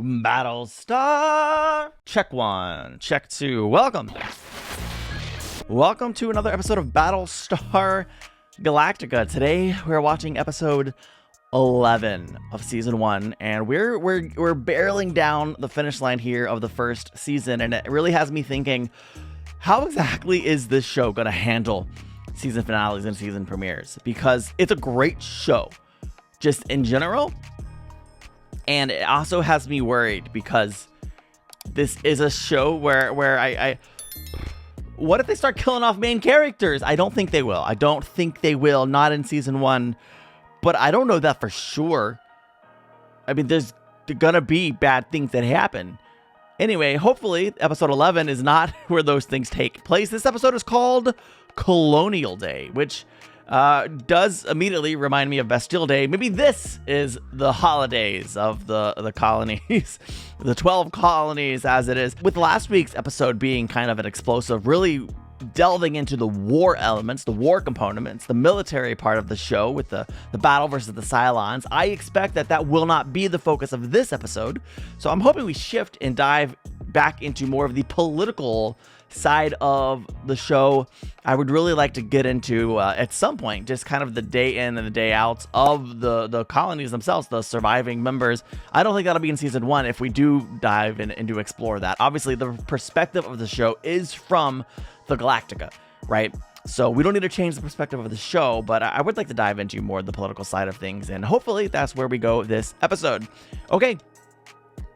Battlestar. Check 1, check 2. Welcome to another episode of Battlestar Galactica. Today we're watching episode 11 of season 1, and we're barreling down the finish line here of the first season, and it really has me thinking, how exactly is this show going to handle season finales and season premieres? Because it's a great show just in general, and it also has me worried because this is a show where I what if they start killing off main characters? I don't think they will. Not in season 1, but I don't know that for sure. I mean, there's gonna be bad things that happen. Anyway, hopefully episode 11 is not where those things take place. This episode is called Colonial Day, which does immediately remind me of Bastille Day. Maybe this is the holidays of the colonies, the 12 colonies as it is. With last week's episode being kind of an explosive, really delving into the war elements, the war components, the military part of the show with the battle versus the Cylons, I expect that will not be the focus of this episode. So I'm hoping we shift and dive back into more of the political side of the show. I would really like to get into at some point just kind of the day in and the day outs of the colonies themselves, the surviving members. I don't think that'll be in season 1 if we do dive in and do explore that. Obviously the perspective of the show is from the Galactica, right? So we don't need to change the perspective of the show, but I would like to dive into more of the political side of things, and hopefully that's where we go this episode. Okay,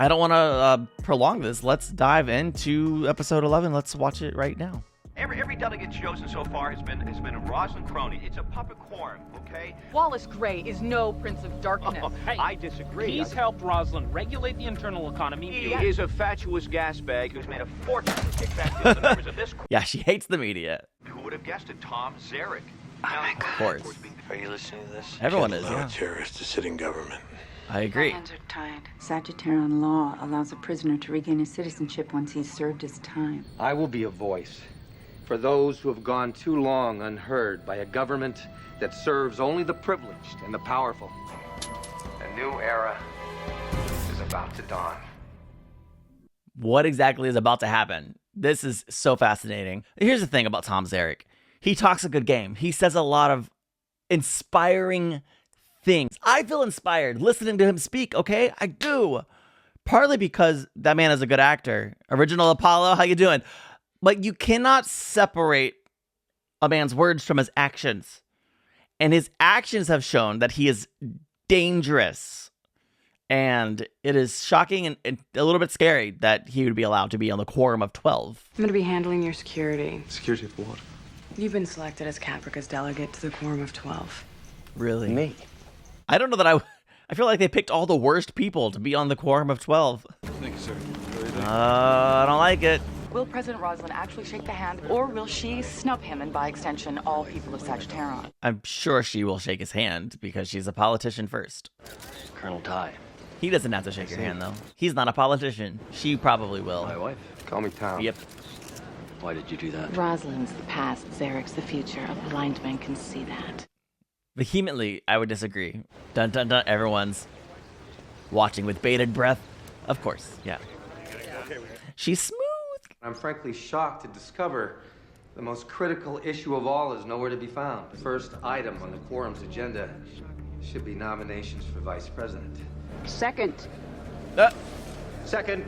I don't want to prolong this. Let's dive into episode 11. Let's watch it right now. Every delegate chosen so far has been a Roslyn crony. It's a puppet Quorum, okay? Wallace Gray is no Prince of Darkness. Hey, I disagree. He's helped Roslyn regulate the internal economy. He is a fatuous gasbag who's made a fortune to kick back the other members of this. Yeah, she hates the media. Who would have guessed it? Tom Zarek. Of course. Are you listening to this? Everyone is, yeah. Terrorists to sit in government. I agree. My hands are tied. Sagittarian law allows a prisoner to regain his citizenship once he's served his time. I will be a voice for those who have gone too long unheard by a government that serves only the privileged and the powerful. A new era is about to dawn. What exactly is about to happen? This is so fascinating. Here's the thing about Tom Zarek. He talks a good game. He says a lot of inspiring things. I feel inspired listening to him speak, okay? I do. Partly because that man is a good actor. Original Apollo, how you doing? But you cannot separate a man's words from his actions. And his actions have shown that he is dangerous. And it is shocking and a little bit scary that he would be allowed to be on the Quorum of 12. I'm going to be handling your security. Security for what? You've been selected as Caprica's delegate to the Quorum of 12. Really? Me. I don't know that I feel like they picked all the worst people to be on the Quorum of 12. Thank you, sir. I don't like it. Will President Roslyn actually shake the hand, or will she snub him and by extension all people of Sagittarian? I'm sure she will shake his hand because she's a politician first. Colonel Ty. He doesn't have to shake your hand, though. He's not a politician. She probably will. My wife. Call me Tom. Yep. Why did you do that? Roslyn's the past, Zarek's the future. A blind man can see that. Vehemently, I would disagree. Dun dun dun. Everyone's watching with bated breath. Of course, yeah. She's smooth. I'm frankly shocked to discover the most critical issue of all is nowhere to be found. The first item on the Quorum's agenda should be nominations for vice president. Second. Second,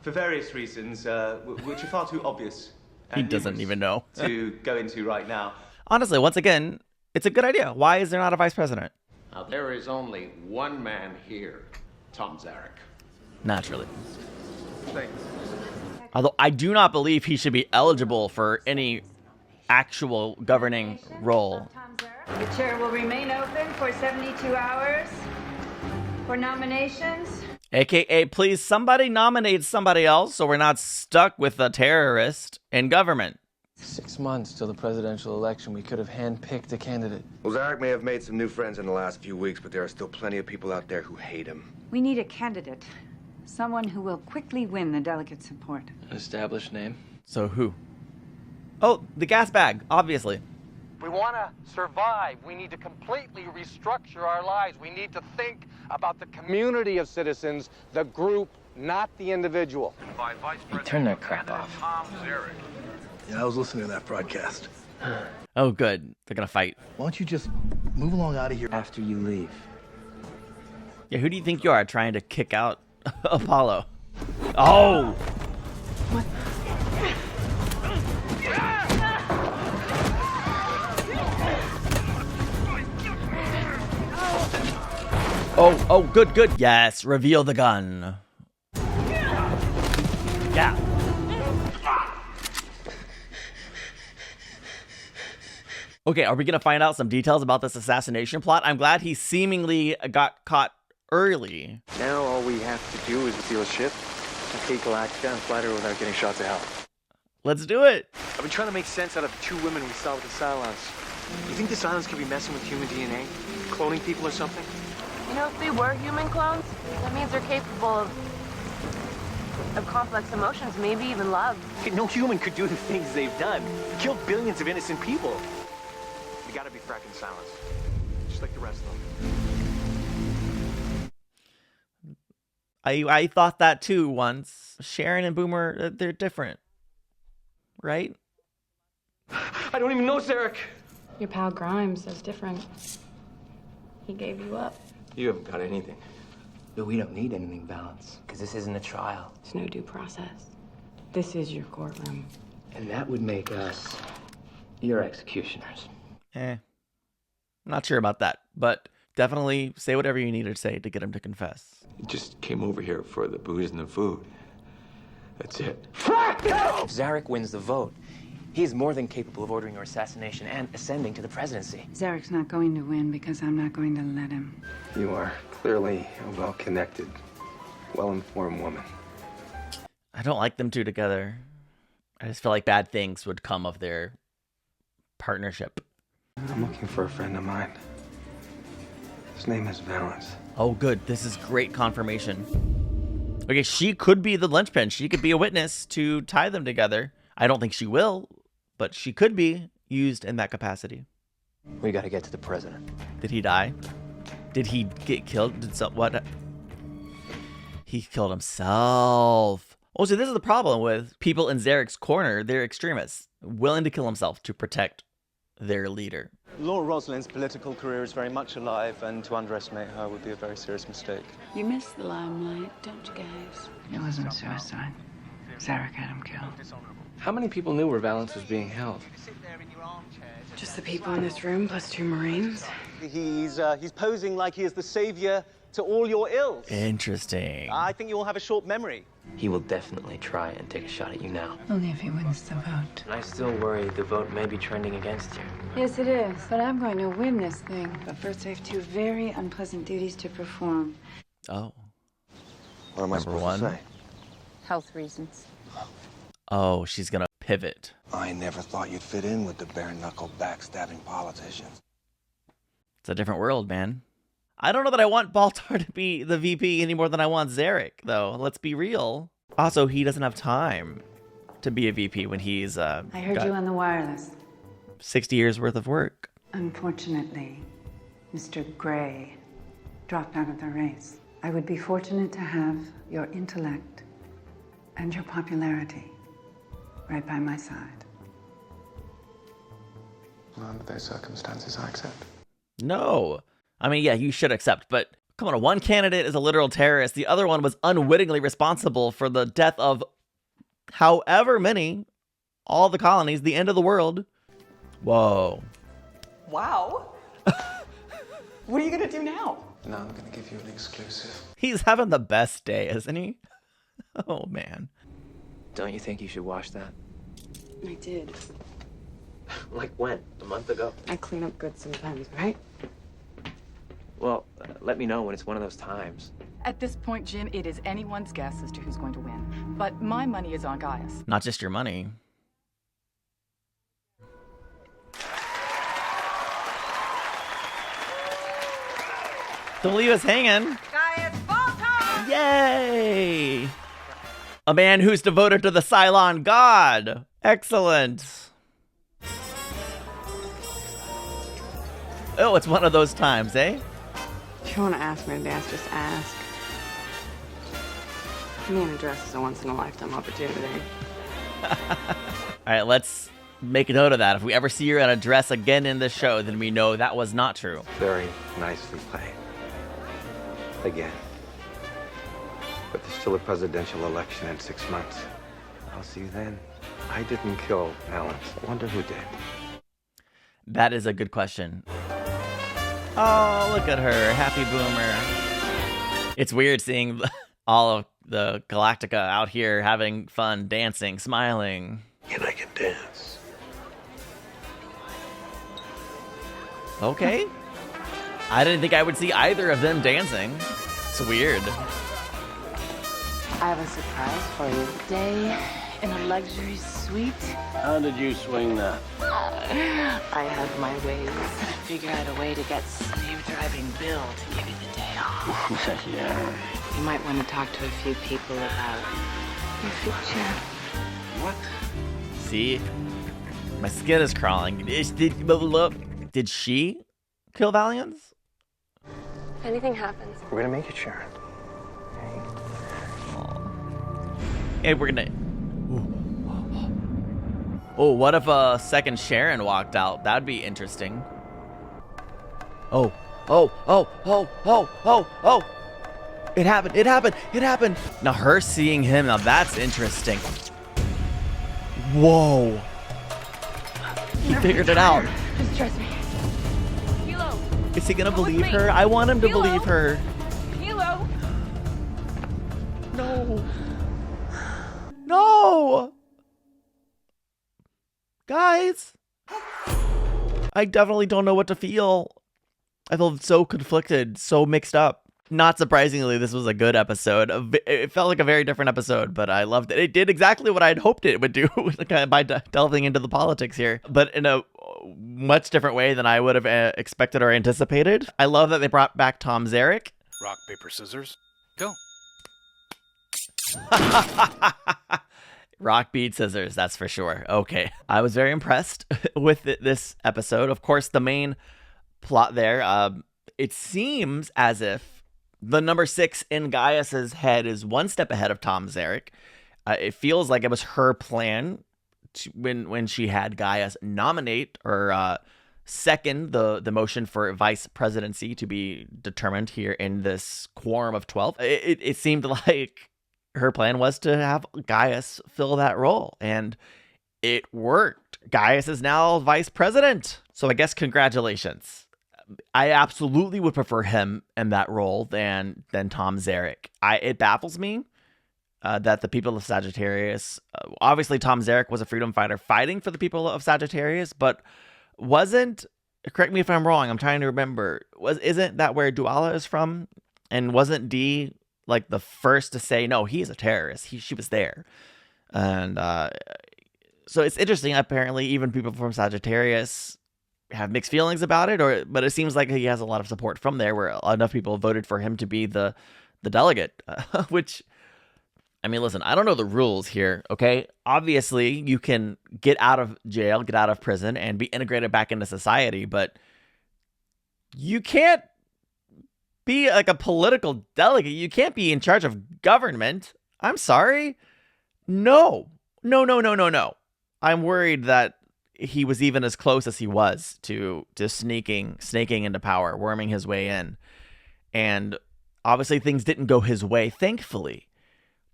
for various reasons, which are far too obvious. He and doesn't even know. to go into right now. Honestly, once again, it's a good idea. Why is there not a vice president? Now, there is only one man here, Tom Zarek. Naturally. Thanks. Although I do not believe he should be eligible for any actual governing role. The chair will remain open for 72 hours for nominations. AKA, please somebody nominate somebody else so we're not stuck with a terrorist in government. 6 months till the presidential election. We could have handpicked a candidate. Well, Zarek may have made some new friends in the last few weeks, but there are still plenty of people out there who hate him. We need a candidate. Someone who will quickly win the delegate support. An established name? So who? Oh, the Gasbag, obviously. We want to survive. We need to completely restructure our lives. We need to think about the community of citizens, the group, not the individual. Hey, turn that crap off. Yeah, I was listening to that broadcast. Oh, good. They're gonna fight. Why don't you just move along out of here After you leave. Yeah, who do you think you are trying to kick out Apollo? Oh! What? Oh, good. Yes, reveal the gun. Yeah. Okay, are we gonna find out some details about this assassination plot? I'm glad he seemingly got caught early. Now all we have to do is steal a ship, take Galactica, and fly her without getting shot to hell. Let's do it. I've been trying to make sense out of the 2 women we saw with the Cylons. You think the Cylons could be messing with human DNA? Cloning people or something? You know, if they were human clones, that means they're capable of complex emotions, maybe even love. No human could do the things they've done. Killed billions of innocent people. We gotta be fracking Cylons. Just like the rest of them. I thought that too once. Sharon and Boomer, they're different. Right? I don't even know Zarek. Your pal Grimes is different. He gave you up. You haven't got anything. But we don't need anything, Balance, because this isn't a trial. It's no due process. This is your courtroom. And that would make us your executioners. I'm not sure about that, but definitely say whatever you need to say to get him to confess. He just came over here for the booze and the food. That's it. If Zarek wins the vote, he is more than capable of ordering your assassination and ascending to the presidency. Zarek's not going to win because I'm not going to let him. You are clearly a well-connected, well-informed woman. I don't like them two together. I just feel like bad things would come of their partnership. I'm looking for a friend of mine. His name is Valance. Oh, good. This is great confirmation. Okay, she could be the linchpin. She could be a witness to tie them together. I don't think she will, but she could be used in that capacity. We gotta get to the president. Did he die? Did he get killed? What? He killed himself. Oh, so this is the problem with people in Zarek's corner. They're extremists, willing to kill himself to protect their leader. Laura Roslyn's political career is very much alive, and to underestimate her would be a very serious mistake. You miss the limelight, don't you guys? It wasn't suicide. Zarek had him killed. How many people knew where Valance was being held? Just the people in this room, plus 2 Marines. He's posing like he is the savior to all your ills. Interesting. I think you all have a short memory. He will definitely try and take a shot at you now. Only if he wins the vote. And I still worry the vote may be trending against you. Yes, it is. But I'm going to win this thing. But first, I have 2 very unpleasant duties to perform. Oh. What am I supposed to say? Health reasons. Oh, she's gonna pivot. I never thought you'd fit in with the bare-knuckle backstabbing politicians. It's a different world, man. I don't know that I want Baltar to be the VP any more than I want Zarek, though. Let's be real. Also, he doesn't have time to be a VP when he's I heard you on the wireless. 60 years worth of work. Unfortunately, Mr. Gray dropped out of the race. I would be fortunate to have your intellect and your popularity right by my side. Well, under those circumstances, I accept. No. I mean, yeah, you should accept, but come on, one candidate is a literal terrorist. The other one was unwittingly responsible for the death of however many, all the colonies, the end of the world. Whoa. Wow. What are you gonna do now? Now I'm gonna give you an exclusive. He's having the best day, isn't he? Oh, man. Don't you think you should watch that? I did. Like when? A month ago? I clean up good sometimes, right? Well, let me know when it's one of those times. At this point, Jim, it is anyone's guess as to who's going to win. But my money is on Gaius. Not just your money. Don't leave us hanging. Gaius Baltar! Yay! A man who's devoted to the Cylon god. Excellent. Oh, it's one of those times, eh? If you want to ask me to dance, just ask. Me in a dress is a once-in-a-lifetime opportunity. All right, let's make a note of that. If we ever see her in a dress again in this show, then we know that was not true. Very nicely played. Again. But there's still a presidential election in 6 months. I'll see you then. I didn't kill Alan. I wonder who did. That is a good question. Oh, look at her. Happy boomer. It's weird seeing all of the Galactica out here having fun, dancing, smiling. And I can dance. Okay. I didn't think I would see either of them dancing. It's weird. I have a surprise for you. Day in a luxury suite. How did you swing that? I have my ways. Figure out a way to get slave driving Bill to give you the day off. Yeah. You might want to talk to a few people about your future. What? See? My skin is crawling. Did she kill Valiance? If anything happens, We're gonna make it, Sharon. Hey, we're gonna... Oh, what if a second Sharon walked out? That'd be interesting. Oh. It happened. Now her seeing him, now that's interesting. Whoa. He figured it out. just trust me. Kilo. Is he gonna believe her? I want him to believe her. Kilo. No! Guys! I definitely don't know what to feel. I feel so conflicted, so mixed up. Not surprisingly, this was a good episode. It felt like a very different episode, but I loved it. It did exactly what I'd hoped it would do by delving into the politics here, but in a much different way than I would have expected or anticipated. I love that they brought back Tom Zarek. Rock, paper, scissors, go. Rock, beat, scissors, that's for sure. Okay. I was very impressed with this episode. Of course, the main plot there, it seems as if the number 6 in Gaius's head is one step ahead of Tom Zarek. It feels like it was her plan when she had Gaius nominate or second the motion for vice presidency to be determined here in this quorum of 12. It seemed like her plan was to have Gaius fill that role, and it worked. Gaius is now vice president. So I guess congratulations. I absolutely would prefer him in that role than Tom Zarek. It baffles me that the people of Sagittarius, obviously Tom Zarek was a freedom fighter fighting for the people of Sagittarius, but wasn't, correct me if I'm wrong, I'm trying to remember, isn't that where Duala is from? And wasn't Dee like the first to say, no, he's a terrorist. She was there. And so it's interesting. Apparently, even people from Sagittarius have mixed feelings about it, but it seems like he has a lot of support from there where enough people voted for him to be the delegate, which, I mean, listen, I don't know the rules here, okay? Obviously, you can get out of jail, get out of prison, and be integrated back into society, but you can't be like a political delegate. You can't be in charge of government. I'm sorry. No. I'm worried that he was even as close as he was to snaking into power, worming his way in. And obviously things didn't go his way, thankfully.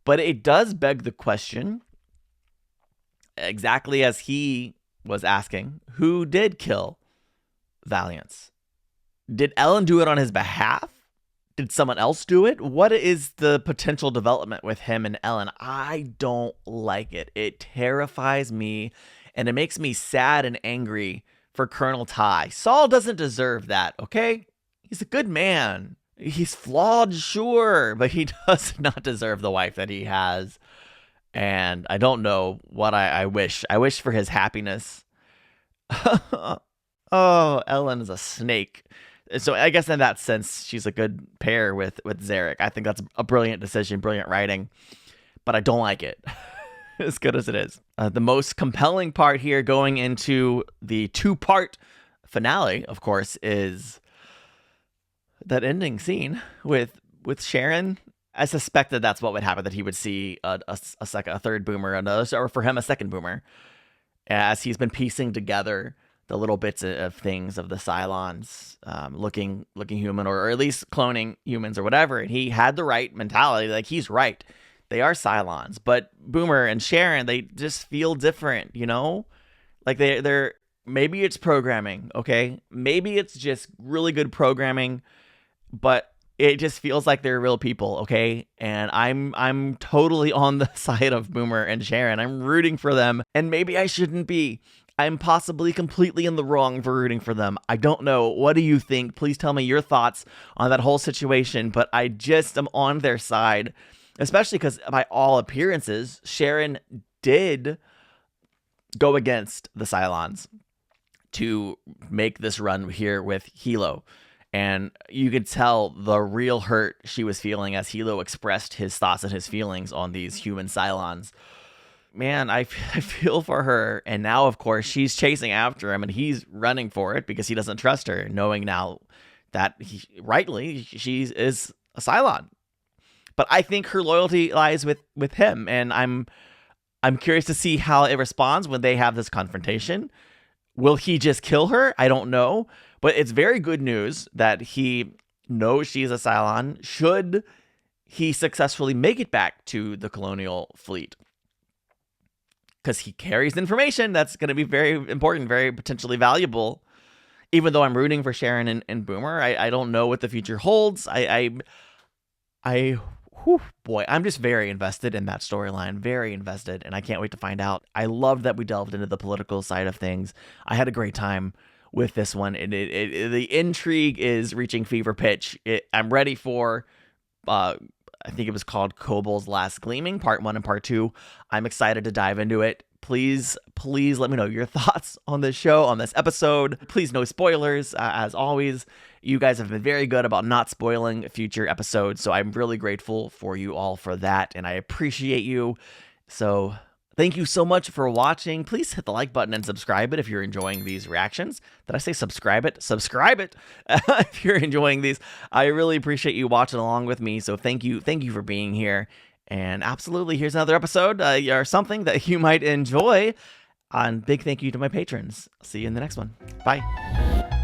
But it does beg the question, exactly as he was asking, who did kill Valiance? Did Ellen do it on his behalf? Did someone else do it? What is the potential development with him and Ellen? I don't like it. It terrifies me, and it makes me sad and angry for Colonel Ty. Saul doesn't deserve that, okay? He's a good man. He's flawed, sure, but he does not deserve the wife that he has. And I don't know what I wish. I wish for his happiness. Oh, Ellen is a snake. So I guess in that sense, she's a good pair with Zarek. I think that's a brilliant decision, brilliant writing, but I don't like it as good as it is. The most compelling part here going into the 2-part finale, of course, is that ending scene with Sharon. I suspected that's what would happen, that he would see a third boomer, or for him, a second boomer, as he's been piecing together the little bits of things of the Cylons looking human, or at least cloning humans or whatever. And he had the right mentality. Like, he's right. They are Cylons. But Boomer and Sharon, they just feel different, you know? Like, they're maybe it's programming, okay? Maybe it's just really good programming, but it just feels like they're real people, okay? And I'm totally on the side of Boomer and Sharon. I'm rooting for them, and maybe I shouldn't be. I'm possibly completely in the wrong for rooting for them. I don't know. What do you think? Please tell me your thoughts on that whole situation, but I just am on their side, especially because by all appearances, Sharon did go against the Cylons to make this run here with Hilo. And you could tell the real hurt she was feeling as Hilo expressed his thoughts and his feelings on these human Cylons. Man, I feel for her. And now, of course, she's chasing after him, and he's running for it because he doesn't trust her, knowing now that rightly she is a Cylon. But I think her loyalty lies with him, and I'm curious to see how it responds when they have this confrontation. Will he just kill her? I don't know. But it's very good news that he knows she's a Cylon should he successfully make it back to the Colonial fleet. Because he carries information that's going to be very important, very potentially valuable. Even though I'm rooting for Sharon and Boomer, I don't know what the future holds. Boy, I'm just very invested in that storyline, very invested, and I can't wait to find out. I loved that we delved into the political side of things. I had a great time with this one, and the intrigue is reaching fever pitch. I'm ready for, I think it was called Kobol's Last Gleaming, Part 1 and Part 2. I'm excited to dive into it. Please let me know your thoughts on this show, on this episode. Please, no spoilers. As always, you guys have been very good about not spoiling future episodes, so I'm really grateful for you all for that, and I appreciate you. So thank you so much for watching. Please hit the like button and subscribe it if you're enjoying these reactions. Did I say subscribe it? Subscribe it if you're enjoying these. I really appreciate you watching along with me, so thank you for being here. And absolutely, here's another episode or something that you might enjoy. And big thank you to my patrons. See you in the next one. Bye.